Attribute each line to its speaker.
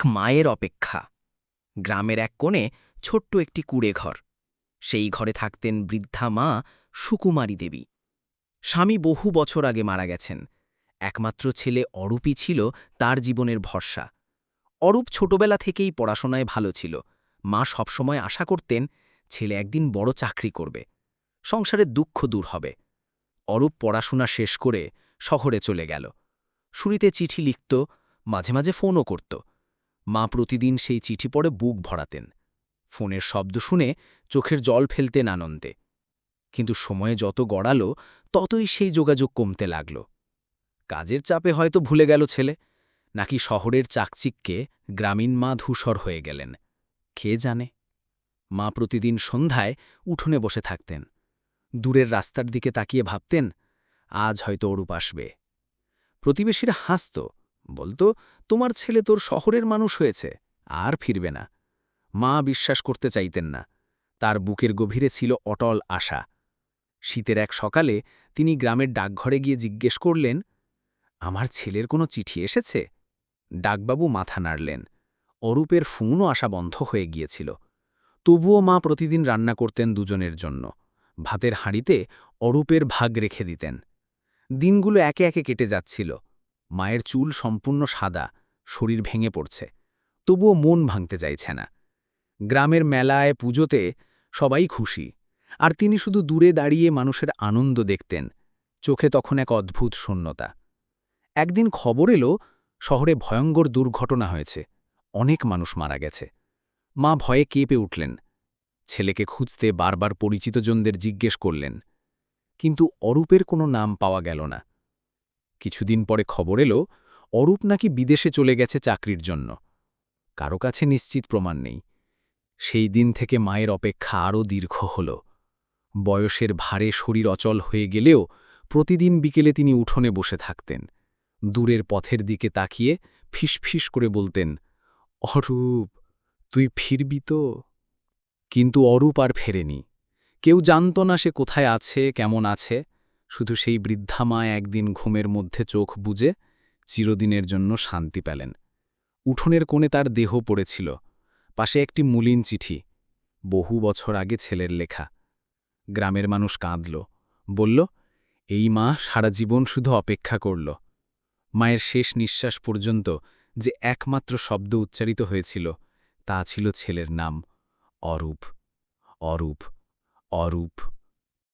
Speaker 1: মায়ের অপেক্ষা। গ্রামের এক কোণে ছোট্ট একটি কুঁড়ে ঘর। সেই ঘরে থাকতেন বৃদ্ধা মা সুকুমারী দেবী। স্বামী বহু বছর আগে মারা গেছেন। একমাত্র ছেলে অরূপই ছিল তার জীবনের ভরসা। অরূপ ছোটবেলা থেকেই পড়াশোনায় ভালো ছিল। মা সবসময় আশা করতেন ছেলে একদিন বড় চাকরি করবে, সংসারের দুঃখ দূর হবে। অরূপ পড়াশোনা শেষ করে শহরে চলে গেল। শুরুতে চিঠি লিখত, মাঝে মাঝে ফোনও করত। মা প্রতিদিন সেই চিঠি পড়ে বুক ভরাতেন। ফোনের শব্দ শুনে চোখের জল ফেলতেন আনন্দে। কিন্তু সময়ে যত গড়ালো ততই সেই যোগাযোগ কমতে লাগল। কাজের চাপে হয়তো ভুলে গেল ছেলে, নাকি শহরের চাকচিক্যে গ্রামীণ মা ধূসর হয়ে গেলেন, কে জানে। মা প্রতিদিন সন্ধ্যায় উঠোনে বসে থাকতেন। দূরের রাস্তার দিকে তাকিয়ে ভাবতেন, আজ হয়তো অরূপ আসবে। প্রতিবেশীরা হাসত, বলতো, তোমার ছেলে তোর শহরের মানুষ হয়েছে, আর ফিরবে না। মা বিশ্বাস করতে চাইতেন না। তার বুকের গভীরে ছিল অটল আশা। শীতের এক সকালে তিনি গ্রামের ডাকঘরে গিয়ে জিজ্ঞেস করলেন, আমার ছেলের কোনো চিঠি এসেছে? ডাকবাবু মাথা নাড়লেন। অরূপের ফোনও আসা বন্ধ হয়ে গিয়েছিল। তবুও মা প্রতিদিন রান্না করতেন দুজনের জন্য। ভাতের হাঁড়িতে অরূপের ভাগ রেখে দিতেন। দিনগুলো একে একে কেটে যাচ্ছিল। মায়ের চুল সম্পূর্ণ সাদা, শরীর ভেঙে পড়ছে। তবুও মন ভাঙতে চাইছে না। গ্রামের মেলায়, পুজোতে সবাই খুশি, আর তিনি শুধু দূরে দাঁড়িয়ে মানুষের আনন্দ দেখতেন। চোখে তখন এক অদ্ভুত শূন্যতা। একদিন খবর এলো, শহরে ভয়ঙ্কর দুর্ঘটনা হয়েছে, অনেক মানুষ মারা গেছে। মা ভয়ে কেঁপে উঠলেন। ছেলেকে খুঁজতে বারবার পরিচিতজনদের জিজ্ঞেস করলেন, কিন্তু অরূপের কোনো নাম পাওয়া গেল না। কিছুদিন পরে খবর এলো, অরূপ নাকি বিদেশে চলে গেছে চাকরির জন্য। কারো কাছে নিশ্চিত প্রমাণ নেই। সেই দিন থেকে মায়ের অপেক্ষা আরও দীর্ঘ হল। বয়সের ভারে শরীর অচল হয়ে গেলেও প্রতিদিন বিকেলে তিনি উঠোনে বসে থাকতেন। দূরের পথের দিকে তাকিয়ে ফিসফিস করে বলতেন, অরূপ, তুই ফিরবি তো? কিন্তু অরূপ আর ফেরেনি। কেউ জানত না সে কোথায় আছে, কেমন আছে। শুধু সেই বৃদ্ধা মা একদিন ঘুমের মধ্যে চোখ বুজে চিরদিনের জন্য শান্তি পেলেন। উঠোনের কোণে তার দেহ পড়েছিল, পাশে একটি মলিন চিঠি, বহু বছর আগে ছেলের লেখা। গ্রামের মানুষ কাঁদল, বলল, এই মা সারা জীবন শুধু অপেক্ষা করল। মায়ের শেষ নিঃশ্বাস পর্যন্ত যে একমাত্র শব্দ উচ্চারিত হয়েছিল তা ছিল ছেলের নাম, অরূপ, অরূপ, অরূপ।